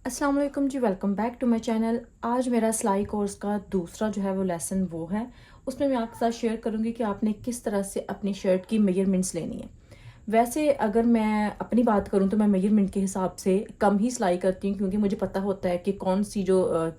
अस्सलाम वालेकुम जी, welcome back to my channel. आज मेरा सिलाई कोर्स का दूसरा जो है वो लेसन वो है। उसमें मैं आपके साथ शेयर करूंगी कि आपने किस तरह से अपनी शर्ट की मेजरमेंट्स लेनी है। वैसे अगर मैं अपनी बात करूं तो मैं मेजरमेंट के हिसाब से कम ही सिलाई करती हूँ, क्योंकि मुझे पता होता है कि कौन सी जो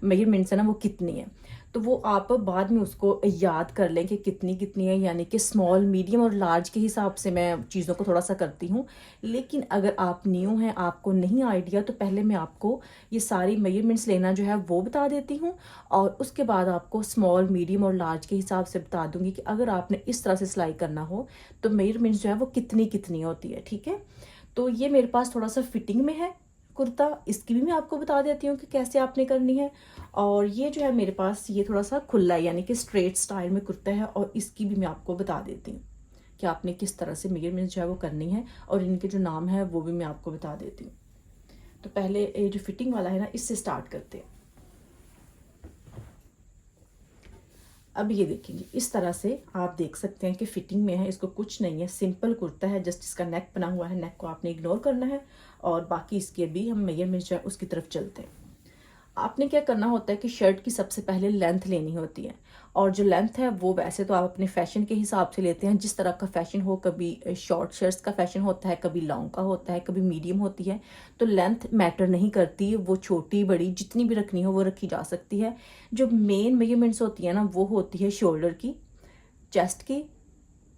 मेजरमेंट्स है ना वो कितनी है। तो वो आप बाद में उसको याद कर लें कि कितनी कितनी है, यानी कि स्मॉल मीडियम और लार्ज के हिसाब से मैं चीज़ों को थोड़ा सा करती हूँ। लेकिन अगर आप न्यू हैं, आपको नहीं आइडिया, तो पहले मैं आपको ये सारी मेजरमेंट्स लेना जो है वो बता देती हूँ, और उसके बाद आपको स्मॉल मीडियम और लार्ज के हिसाब से बता दूंगी कि अगर आपने इस तरह से सिलाई करना हो तो मेजरमेंट्स जो है वो कितनी कितनी होती है। ठीक है, तो ये मेरे पास थोड़ा सा फिटिंग में है कुर्ता, इसकी भी मैं आपको बता देती हूँ कि कैसे आपने करनी है। और ये जो है मेरे पास ये थोड़ा सा खुला है, यानी कि स्ट्रेट स्टाइल में कुर्ता है, और इसकी भी मैं आपको बता देती हूँ कि आपने किस तरह से मेजरमेंट्स जो है वो करनी है, और इनके जो नाम है वो भी मैं आपको बता देती हूँ। तो पहले ये जो फिटिंग वाला है ना, इससे स्टार्ट करते हैं। अब ये देखेंगे इस तरह से आप देख सकते हैं कि फिटिंग में है, इसको कुछ नहीं है, सिंपल कुर्ता है, जस्ट इसका नेक बना हुआ है, नेक को आपने इग्नोर करना है। और बाकी इसके भी हम मेजरमेंट जो है उसकी तरफ चलते हैं। आपने क्या करना होता है कि शर्ट की सबसे पहले लेंथ लेनी होती है, और जो लेंथ है वो वैसे तो आप अपने फैशन के हिसाब से लेते हैं, जिस तरह का फैशन हो। कभी शॉर्ट शर्ट्स का फैशन होता है, कभी लॉन्ग का होता है, कभी मीडियम होती है। तो लेंथ मैटर नहीं करती, वो छोटी बड़ी जितनी भी रखनी हो वो रखी जा सकती है। जो मेन मेजरमेंट्स होती है ना, वो होती है शोल्डर की, चेस्ट की,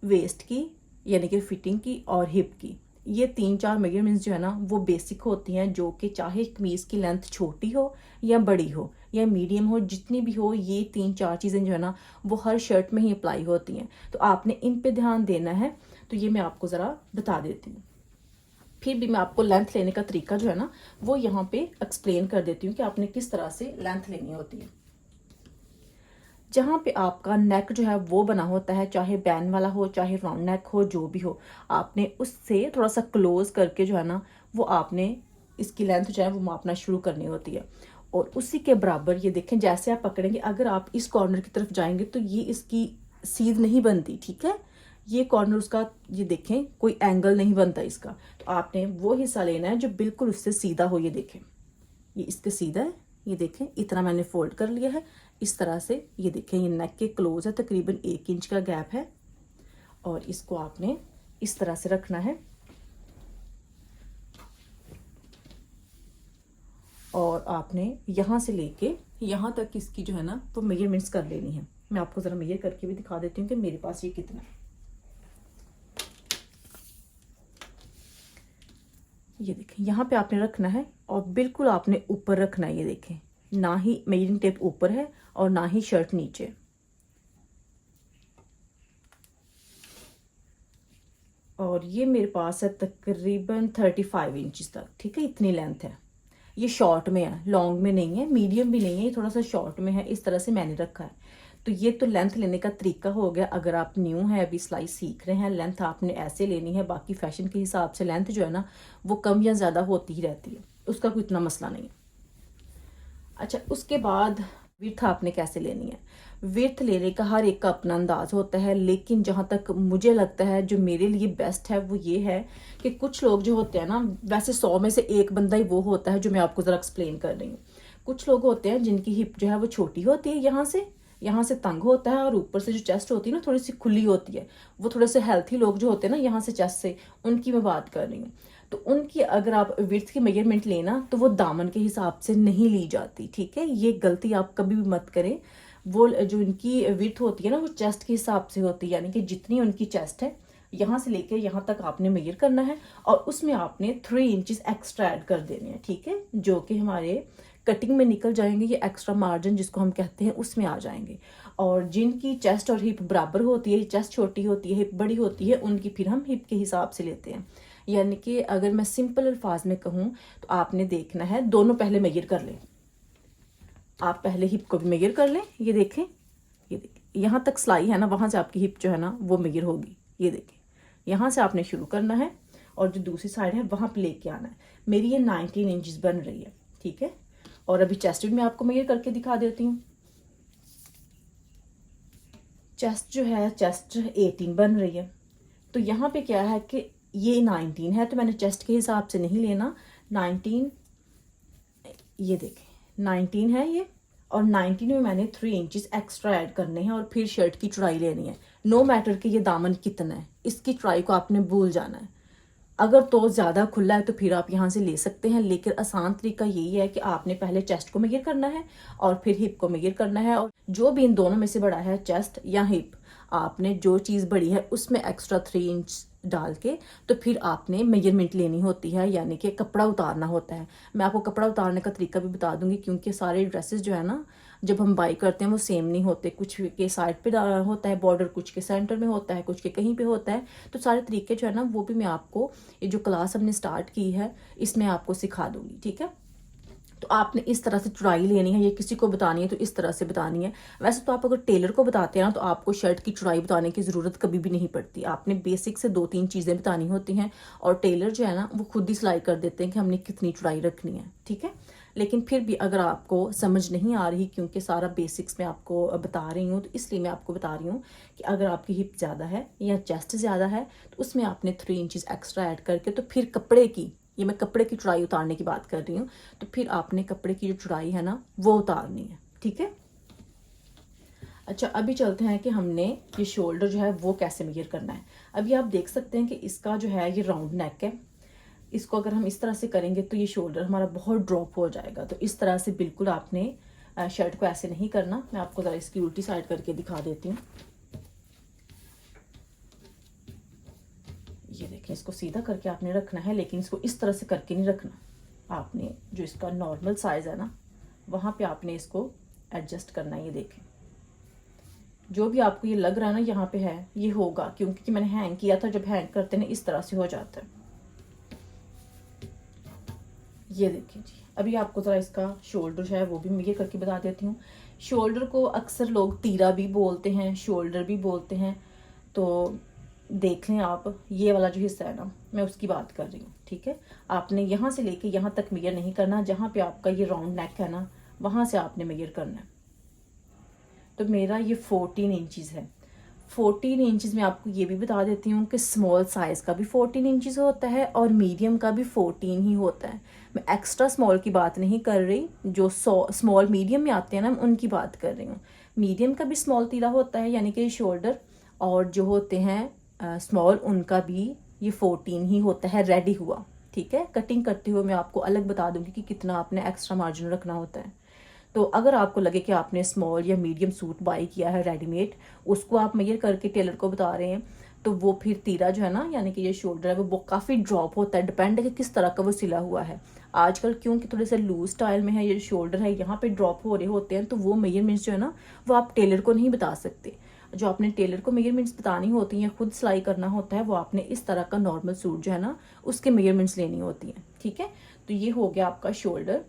वेस्ट की, यानी कि फिटिंग की, और हिप की। ये तीन चार मेजरमेंट्स जो है ना वो बेसिक होती हैं, जो कि चाहे कमीज की लेंथ छोटी हो या बड़ी हो या मीडियम हो, जितनी भी हो, ये तीन चार चीज़ें जो है ना वो हर शर्ट में ही अप्लाई होती हैं। तो आपने इन पे ध्यान देना है। तो ये मैं आपको ज़रा बता देती हूँ। फिर भी मैं आपको लेंथ लेने का तरीका जो है ना वो यहाँ पे एक्सप्लेन कर देती हूँ कि आपने किस तरह से लेंथ लेनी होती है। जहाँ पे आपका नेक जो है वो बना होता है, चाहे बैन वाला हो चाहे राउंड नेक हो, जो भी हो, आपने उससे थोड़ा सा क्लोज करके जो है ना वो आपने इसकी लेंथ जो है वो मापना शुरू करनी होती है। और उसी के बराबर ये देखें, जैसे आप पकड़ेंगे, अगर आप इस कॉर्नर की तरफ जाएंगे तो ये इसकी सीध नहीं बनती। ठीक है, ये कॉर्नर उसका, ये देखें कोई एंगल नहीं बनता इसका। तो आपने वो हिस्सा लेना है जो बिल्कुल उससे सीधा हो। ये देखें, ये इसके सीधा है, ये देखें इतना मैंने फोल्ड कर लिया है इस तरह से। ये देखें ये नेक के क्लोज है, तकरीबन 1 इंच का गैप है, और इसको आपने इस तरह से रखना है। और आपने यहाँ से लेके यहाँ तक इसकी जो है ना वो मेजरमेंट्स कर लेनी है। मैं आपको ज़रा मेजर करके भी दिखा देती हूँ कि मेरे पास ये कितना है। ये देखें यहाँ पे आपने रखना है, और बिल्कुल आपने ऊपर रखना है। ये देखें, ना ही मेजरिंग टेप ऊपर है और ना ही शर्ट नीचे। और ये मेरे पास है तकरीबन 35 इंच तक। ठीक है, इतनी लेंथ है। ये शॉर्ट में है, लॉन्ग में नहीं है, मीडियम भी नहीं है, ये थोड़ा सा शॉर्ट में है। इस तरह से मैंने रखा है। तो ये तो लेंथ लेने का तरीका हो गया। अगर आप न्यू हैं, अभी सिलाई सीख रहे हैं, लेंथ आपने ऐसे लेनी है। बाकी फैशन के हिसाब से लेंथ जो है ना वो कम या ज़्यादा होती ही रहती है, उसका कोई इतना मसला नहीं है। अच्छा, उसके बाद विर्थ आपने कैसे लेनी है। विर्थ लेने का हर एक का अपना अंदाज होता है, लेकिन जहाँ तक मुझे लगता है जो मेरे लिए बेस्ट है वो ये है कि कुछ लोग जो होते हैं ना, वैसे 100 में से एक बंदा ही वो होता है जो मैं आपको ज़रा एक्सप्लेन कर रही हूँ। कुछ लोग होते हैं जिनकी हिप जो है वो छोटी होती है, यहाँ से तंग होता है, और ऊपर से जो चेस्ट होती है ना थोड़ी सी खुली होती है। वो थोड़े से हेल्थी लोग जो होते हैं ना, यहाँ से चेस्ट से, उनकी मैं बात कर रही हूँ। तो उनकी अगर आप विड्थ की मेजरमेंट लेना तो वो दामन के हिसाब से नहीं ली जाती। ठीक है, ये गलती आप कभी भी मत करें। वो जो इनकी विड्थ होती है ना वो चेस्ट के हिसाब से होती है, यानी कि जितनी उनकी चेस्ट है यहाँ से लेके यहाँ तक आपने मेजर करना है, और उसमें आपने 3 इंचेस एक्स्ट्रा ऐड कर देने हैं। ठीक है, जो कि हमारे कटिंग में निकल जाएंगे, ये एक्स्ट्रा मार्जिन जिसको हम कहते हैं उसमें आ जाएंगे। और जिनकी चेस्ट और हिप बराबर होती है, चेस्ट छोटी होती है, हिप बड़ी होती है, उनकी फिर हम हिप के हिसाब से लेते हैं। यानी कि अगर मैं सिंपल अल्फाज में कहूँ तो आपने देखना है, दोनों पहले मेजर कर लें। आप पहले हिप को भी मेजर कर लें। ये देखें, ये देखें यहाँ तक सिलाई है ना, वहाँ से आपकी हिप जो है ना वो मेजर होगी। ये देखें, यहाँ से आपने शुरू करना है, और जो दूसरी साइड है वहाँ पे लेके आना है। मेरी ये 19 इंचेस बन रही है। ठीक है, और अभी चेस्ट भी मैं आपको मेजर करके दिखा देती हूँ। चेस्ट जो है, चेस्ट 18 बन रही है। तो यहाँ पे क्या है कि ये 19 है, तो मैंने चेस्ट के हिसाब से नहीं लेना, 19 ये देखें 19 है ये, और 19 में मैंने 3 इंचेस एक्स्ट्रा ऐड करने हैं और फिर शर्ट की चौड़ाई लेनी है। नो मैटर कि ये दामन कितना है, इसकी चौड़ाई को आपने भूल जाना है। अगर तो ज़्यादा खुला है तो फिर आप यहाँ से ले सकते हैं, लेकिन आसान तरीका यही है कि आपने पहले चेस्ट को मेजर करना है और फिर हिप को मेजर करना है, और जो भी इन दोनों में से बड़ा है चेस्ट या हिप, आपने जो चीज़ बड़ी है उसमें एक्स्ट्रा 3 इंच डाल के तो फिर आपने मेजरमेंट लेनी होती है, यानी कि कपड़ा उतारना होता है। मैं आपको कपड़ा उतारने का तरीका भी बता दूंगी, क्योंकि सारे ड्रेसेस जो है ना जब हम बाई करते हैं वो सेम नहीं होते, कुछ के साइड पे होता है बॉर्डर, कुछ के सेंटर में होता है, कुछ के कहीं पे होता है। तो सारे तरीके जो है ना वो भी मैं आपको, ये जो क्लास हमने स्टार्ट की है इसमें आपको सिखा दूंगी, ठीक है। तो आपने इस तरह से चौड़ाई लेनी है, ये किसी को बतानी है तो इस तरह से बतानी है। वैसे तो आप अगर टेलर को बताते हैं ना तो आपको शर्ट की चौड़ाई बताने की ज़रूरत कभी भी नहीं पड़ती, आपने बेसिक से 2-3 चीज़ें बतानी होती हैं, और टेलर जो है ना वो खुद ही सिलाई कर देते हैं कि हमने कितनी चौड़ाई रखनी है, ठीक है। लेकिन फिर भी अगर आपको समझ नहीं आ रही, क्योंकि सारा बेसिक्स मैं आपको बता रही हूँ, तो इसलिए मैं आपको बता रही हूँ कि अगर आपकी हिप ज़्यादा है या चेस्ट ज़्यादा है तो उसमें आपने 3 इंचेस एक्स्ट्रा ऐड करके, तो फिर कपड़े की, ये मैं कपड़े की चौड़ाई उतारने की बात कर रही हूँ, तो फिर आपने कपड़े की जो चौड़ाई है ना वो उतारनी है, ठीक है। अच्छा, अभी चलते हैं कि हमने ये शोल्डर जो है वो कैसे मेजर करना है। अभी आप देख सकते हैं कि इसका जो है ये राउंड नेक है, इसको अगर हम इस तरह से करेंगे तो ये शोल्डर हमारा बहुत ड्रॉप हो जाएगा। तो इस तरह से बिल्कुल आपने शर्ट को ऐसे नहीं करना। मैं आपको ज़रा इसकी उल्टी साइड करके दिखा देती हूँ। ये देखें, इसको सीधा करके आपने रखना है, लेकिन इसको इस तरह से करके नहीं रखना। आपने जो इसका नॉर्मल साइज़ है ना वहाँ पे आपने इसको एडजस्ट करना है। ये देखें, जो भी आपको ये लग रहा है ना यहाँ पे है, ये होगा क्योंकि मैंने हैंग किया था। जब हैंग करते हैं इस तरह से हो जाता है। ये देखिए जी, अभी आपको ज़रा इसका शोल्डर जो है वो भी मैं ये करके बता देती हूँ। शोल्डर को अक्सर लोग तीरा भी बोलते हैं, शोल्डर भी बोलते हैं। तो देख लें आप, ये वाला जो हिस्सा है ना मैं उसकी बात कर रही हूँ, ठीक है। आपने यहाँ से लेके यहाँ तक मेजर नहीं करना, जहाँ पे आपका ये राउंड नेक है ना वहाँ से आपने मेजर करना है। तो मेरा ये 14 इंचज़ है। 14 इंचज़ में आपको ये भी बता देती हूँ कि स्मॉल साइज़ का भी 14 इंचज़ होता है और मीडियम का भी 14 ही होता है। मैं एक्स्ट्रा स्मॉल की बात नहीं कर रही, जो स्मॉल मीडियम में आते हैं ना उनकी बात कर रही हूँ। मीडियम का भी स्मॉल तीरा होता है, यानी कि शोल्डर, और जो होते हैं स्मॉल उनका भी ये 14 ही होता है रेडी हुआ, ठीक है। कटिंग करते हुए मैं आपको अलग बता दूंगी कि कितना आपने एक्स्ट्रा मार्जिन रखना होता है। तो अगर आपको लगे कि आपने स्मॉल या मीडियम सूट बाई किया है रेडीमेड, उसको आप मेजर करके टेलर को बता रहे हैं, तो वो फिर तीरा जो है ना, यानी कि ये शोल्डर है, वो काफ़ी ड्रॉप होता है। डिपेंड है कि किस तरह का वो सिला हुआ है। आजकल क्योंकि थोड़े से लूज स्टाइल में है, ये शोल्डर है यहाँ पे ड्रॉप हो रहे होते हैं, तो वो मेजरमेंट्स जो है ना वो आप टेलर को नहीं बता सकते। जो आपने टेलर को मेजरमेंट्स बतानी होती हैं, खुद सिलाई करना होता है, वो आपने इस तरह का नॉर्मल सूट जो है ना उसके मेजरमेंट्स लेनी होती हैं, ठीक है। तो ये हो गया आपका शोल्डर।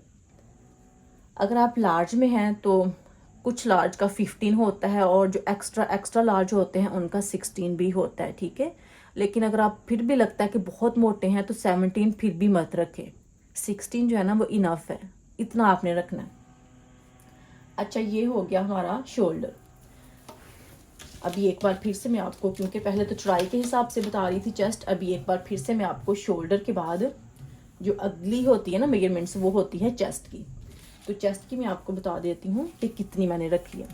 अगर आप लार्ज में हैं तो कुछ लार्ज का 15 होता है, और जो एक्स्ट्रा लार्ज होते हैं उनका 16 भी होता है, ठीक है। लेकिन अगर आप फिर भी लगता है कि बहुत मोटे हैं तो 17 फिर भी मत रखें, 16 जो है ना वो इनफ है, इतना आपने रखना है। अच्छा, ये हो गया हमारा शोल्डर। अभी एक बार फिर से मैं आपको, क्योंकि पहले तो चौड़ाई के हिसाब से बता रही थी चेस्ट, अभी एक बार फिर से मैं आपको शोल्डर के बाद जो अगली होती है ना मेजरमेंट्स, वो होती है चेस्ट की। तो चेस्ट की मैं आपको बता देती हूँ कि कितनी मैंने रखी है।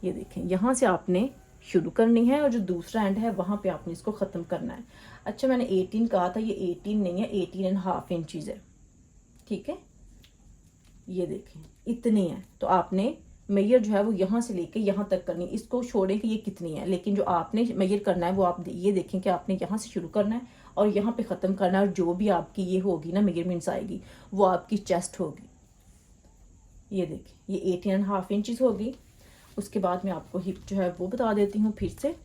ये देखें, यहाँ से आपने शुरू करनी है और जो दूसरा एंड है वहाँ पे आपने इसको ख़त्म करना है। अच्छा, मैंने 18 कहा था, ये 18 नहीं है, 18.5 इंचज़ है, ठीक है। ये देखें इतनी है। तो आपने मेजर जो है वो यहाँ से लेके यहाँ तक करनी है, इसको छोड़े कि ये कितनी है, लेकिन जो आपने मेजर करना है वो आप ये देखें कि आपने यहाँ से शुरू करना है और यहाँ पे ख़त्म करना है, और जो भी आपकी ये होगी ना मेजरमेंट्स आएगी वो आपकी चेस्ट होगी। ये देखें, ये 18.5 इंचज़ होगी। उसके बाद मैं आपको हिप जो है वो बता देती हूँ फिर से।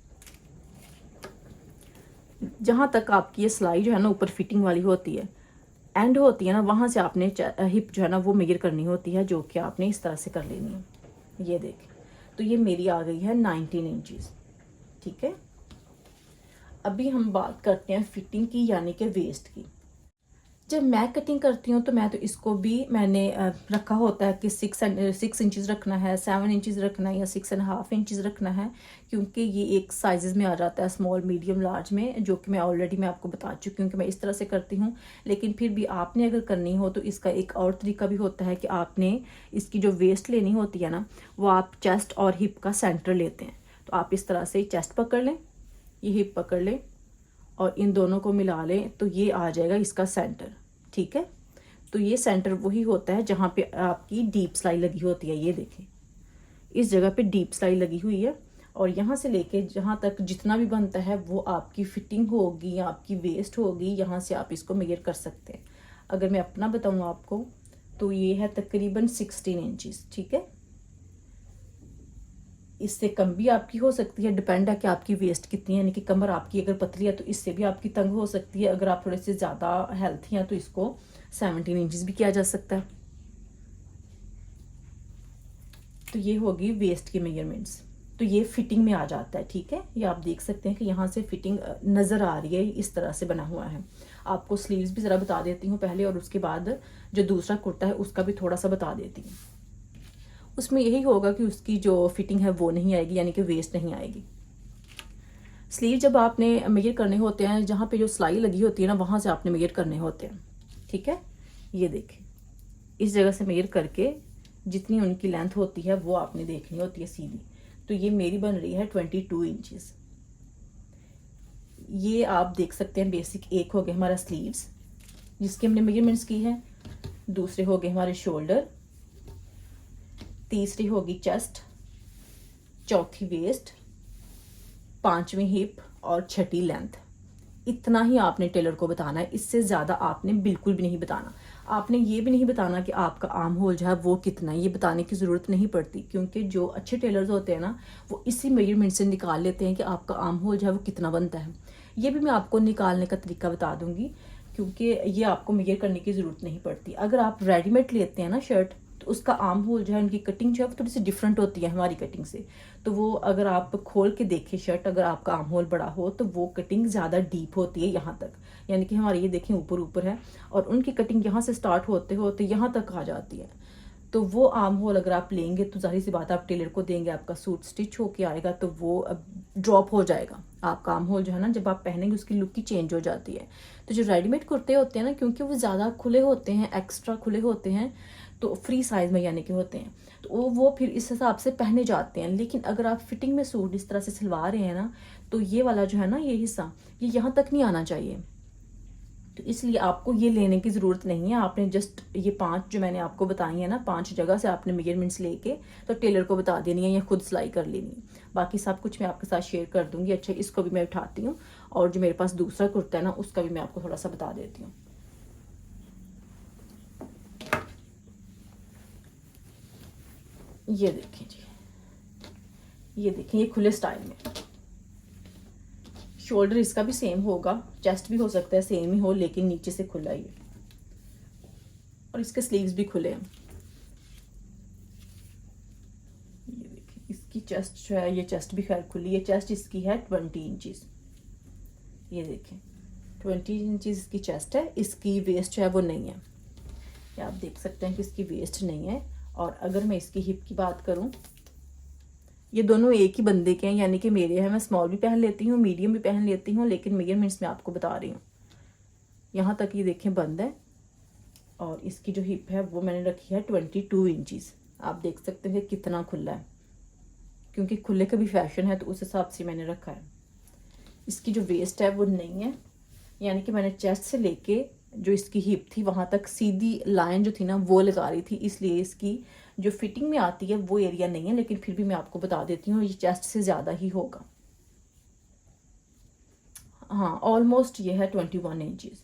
जहाँ तक आपकी ये सिलाई जो है ना ऊपर फिटिंग वाली होती है, एंड होती है ना, वहाँ से आपने हिप जो है ना वो मेजर करनी होती है, जो कि आपने इस तरह से कर लेनी है। ये देखें, तो ये मेरी आ गई है 19 इंचज़, ठीक है। अभी हम बात करते हैं फिटिंग की, यानी कि वेस्ट की। जब मैं कटिंग करती हूँ तो मैं तो इसको भी मैंने रखा होता है कि 6 इंचज़ रखना है, 7 इंचज़ रखना है या 6.5 इंचज़ रखना है, क्योंकि ये एक साइज़ में आ जाता है, स्मॉल, मीडियम, लार्ज में, जो कि मैं ऑलरेडी मैं आपको बता चुकी हूँ कि मैं इस तरह से करती हूँ। लेकिन फिर भी आपने अगर करनी हो तो इसका एक और तरीका भी होता है कि आपने इसकी जो वेस्ट लेनी होती है ना, वो आप चेस्ट और हिप का सेंटर लेते हैं। तो आप इस तरह से चेस्ट पकड़ लें, ये हिप पकड़ लें और इन दोनों को मिला लें, तो ये आ जाएगा इसका सेंटर। ठीक है, तो ये सेंटर वही होता है जहाँ पे आपकी डीप सिलाई लगी होती है। ये देखें, इस जगह पे डीप सिलाई लगी हुई है और यहाँ से लेके जहाँ तक जितना भी बनता है वो आपकी फिटिंग होगी या आपकी वेस्ट होगी, यहाँ से आप इसको मेजर कर सकते हैं। अगर मैं अपना बताऊँ आपको तो ये है तकरीबन 16 इंचज़। ठीक है, इससे कम भी आपकी हो सकती है, डिपेंड है कि आपकी वेस्ट कितनी है, यानी कि कमर आपकी अगर पतली है तो इससे भी आपकी तंग हो सकती है। अगर आप थोड़े से ज़्यादा हेल्थी हैं तो इसको 17 इंचज़ भी किया जा सकता है। तो ये होगी वेस्ट की मेजरमेंट्स। तो ये फिटिंग में आ जाता है। ठीक है, ये आप देख सकते हैं कि यहाँ से फिटिंग नज़र आ रही है, इस तरह से बना हुआ है। आपको स्लीव्स भी ज़रा बता देती हूँ पहले, और उसके बाद जो दूसरा कुर्ता है उसका भी थोड़ा सा बता देती हूँ। उसमें यही होगा कि उसकी जो फिटिंग है वो नहीं आएगी, यानी कि वेस्ट नहीं आएगी। स्लीव जब आपने मेजर करने होते हैं, जहाँ पे जो सिलाई लगी होती है ना, वहाँ से आपने मेजर करने होते हैं। ठीक है, ये देखें, इस जगह से मेजर करके जितनी उनकी लेंथ होती है वो आपने देखनी होती है सीधी। तो ये मेरी बन रही है 22 इंचज़। ये आप देख सकते हैं बेसिक। एक हो गया हमारा स्लीव्स जिसकी हमने मेजरमेंट्स की है, दूसरे हो गए हमारे शोल्डर, तीसरी होगी चेस्ट, चौथी वेस्ट, पांचवी हिप और छठी लेंथ। इतना ही आपने टेलर को बताना है, इससे ज़्यादा आपने बिल्कुल भी नहीं बताना। आपने ये भी नहीं बताना कि आपका आर्म होल जो है वो कितना है, ये बताने की ज़रूरत नहीं पड़ती, क्योंकि जो अच्छे टेलर्स होते हैं ना वो इसी मेजरमेंट से निकाल लेते हैं कि आपका आर्म होल जो है वो कितना बनता है। ये भी मैं आपको निकालने का तरीका बता दूंगी, क्योंकि ये आपको मेजर करने की ज़रूरत नहीं पड़ती। अगर आप रेडीमेड लेते हैं ना शर्ट, तो उसका आर्म होल जो है, उनकी कटिंग जो है वो थोड़ी सी डिफरेंट होती है हमारी कटिंग से। तो वो अगर आप खोल के देखें शर्ट, अगर आपका आर्म होल बड़ा हो तो वो कटिंग ज़्यादा डीप होती है यहाँ तक, यानी कि हमारी ये देखें ऊपर ऊपर है और उनकी कटिंग यहाँ से स्टार्ट होते होते यहाँ तक आ जाती है। तो वो आर्म होल अगर आप लेंगे तो जाहिर सी बात आप टेलर को देंगे, आपका सूट स्टिच होके आएगा तो वो ड्रॉप हो जाएगा। आपका आर्म होल जो है ना, जब आप पहनेंगे उसकी लुक ही चेंज हो जाती है। तो जो रेडीमेड कुर्ते होते हैं ना, क्योंकि वो ज़्यादा खुले होते हैं, एक्स्ट्रा खुले होते हैं, तो फ्री साइज में यानी कि होते हैं, तो वो फिर इस हिसाब से पहने जाते हैं। लेकिन अगर आप फिटिंग में सूट इस तरह से सिलवा रहे हैं ना, तो ये वाला जो है ना, ये हिस्सा ये यहाँ तक नहीं आना चाहिए। तो इसलिए आपको ये लेने की ज़रूरत नहीं है। आपने जस्ट ये 5 जो मैंने आपको बताई है ना, 5 जगह से आपने मेजरमेंट्स लेके तो टेलर को बता देनी है या खुद सिलाई कर लेनी है। बाकी सब कुछ मैं आपके साथ शेयर कर दूंगी। अच्छा, इसको भी मैं उठाती हूँ और जो मेरे पास दूसरा कुर्ता है ना, उसका भी मैं आपको थोड़ा सा बता देती हूँ। ये देखें जी, ये देखें, ये खुले स्टाइल में। शोल्डर इसका भी सेम होगा, चेस्ट भी हो सकता है सेम ही हो, लेकिन नीचे से खुला ही है और इसके स्लीव्स भी खुले हैं। ये देखिए, इसकी चेस्ट जो है, ये चेस्ट भी खैर खुली है। चेस्ट इसकी है 20 इंचज़। ये देखें, 20 इंचज़ इसकी चेस्ट है। इसकी वेस्ट जो है वो नहीं है, ये आप देख सकते हैं कि इसकी वेस्ट नहीं है। और अगर मैं इसकी हिप की बात करूं, ये दोनों एक ही बंदे के हैं, यानी कि मेरे हैं। मैं स्मॉल भी पहन लेती हूँ, मीडियम भी पहन लेती हूँ, लेकिन मेजरमेंट्स मैं आपको बता रही हूँ। यहाँ तक ये देखें बंद है और इसकी जो हिप है वो मैंने रखी है 22 इंचज़। आप देख सकते हैं कितना खुला है, क्योंकि खुले का भी फैशन है तो उस हिसाब से मैंने रखा है। इसकी जो वेस्ट है वो नहीं है, यानी कि मैंने चेस्ट से लेके जो इसकी हिप थी वहाँ तक सीधी लाइन जो थी ना वो लगा रही थी, इसलिए इसकी जो फिटिंग में आती है वो एरिया नहीं है। लेकिन फिर भी मैं आपको बता देती हूँ, ये चेस्ट से ज़्यादा ही होगा। हाँ, ऑलमोस्ट ये है 21 इंचज़,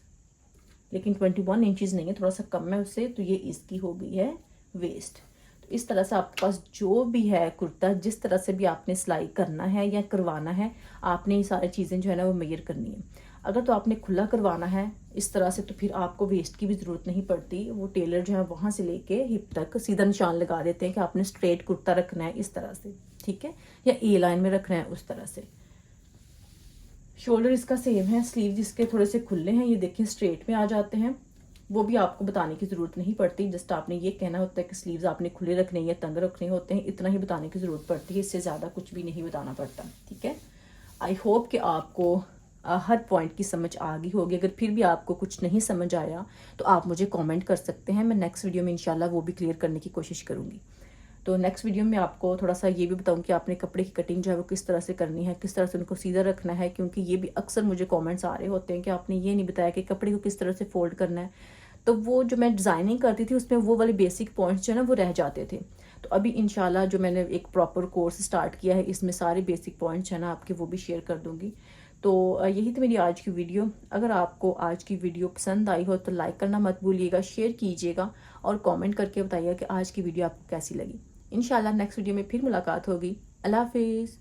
लेकिन 21 इंचज़ नहीं है, थोड़ा सा कम है उससे। तो ये इसकी हो गई है वेस्ट। तो इस तरह से आपके पास जो भी है कुर्ता, जिस तरह से भी आपने सिलाई करना है या करवाना है, आपने ये सारी चीज़ें जो है ना वो मेजर करनी है। अगर तो आपने खुला करवाना है इस तरह से, तो फिर आपको वेस्ट की भी ज़रूरत नहीं पड़ती। वो टेलर जो है वहाँ से लेके हिप तक सीधा निशान लगा देते हैं कि आपने स्ट्रेट कुर्ता रखना है इस तरह से, ठीक है, या ए लाइन में रखना है उस तरह से। शोल्डर इसका सेम है, स्लीव जिसके थोड़े से खुले हैं, ये देखें स्ट्रेट में आ जाते हैं। वो भी आपको बताने की ज़रूरत नहीं पड़ती। जस्ट आपने ये कहना होता है कि स्लीव्स आपने खुले रखने या तंग रखने होते हैं, इतना ही बताने की ज़रूरत पड़ती है, इससे ज़्यादा कुछ भी नहीं बताना पड़ता। ठीक है, आई होप कि आपको हर पॉइंट की समझ आ गई होगी। अगर फिर भी आपको कुछ नहीं समझ आया तो आप मुझे कमेंट कर सकते हैं, मैं नेक्स्ट वीडियो में इंशाल्लाह वो भी क्लियर करने की कोशिश करूँगी। तो नेक्स्ट वीडियो में आपको थोड़ा सा ये भी बताऊँ कि आपने कपड़े की कटिंग जो है वो किस तरह से करनी है, किस तरह से उनको सीधा रखना है, क्योंकि ये भी अक्सर मुझे कमेंट्स आ रहे होते हैं कि आपने ये नहीं बताया कि कपड़े को किस तरह से फोल्ड करना है। तो वो जो मैं डिज़ाइनिंग करती थी उसमें वो वाले बेसिक पॉइंट्स जो है ना वो रह जाते थे। तो अभी इंशाल्लाह जो मैंने एक प्रॉपर कोर्स स्टार्ट किया है, इसमें सारे बेसिक पॉइंट्स है ना आपके वो भी शेयर कर दूँगी। तो यही थी मेरी आज की वीडियो। अगर आपको आज की वीडियो पसंद आई हो तो लाइक करना मत भूलिएगा, शेयर कीजिएगा और कमेंट करके बताइएगा कि आज की वीडियो आपको कैसी लगी। इंशाल्लाह नेक्स्ट वीडियो में फिर मुलाकात होगी। अल्लाह हाफिज़।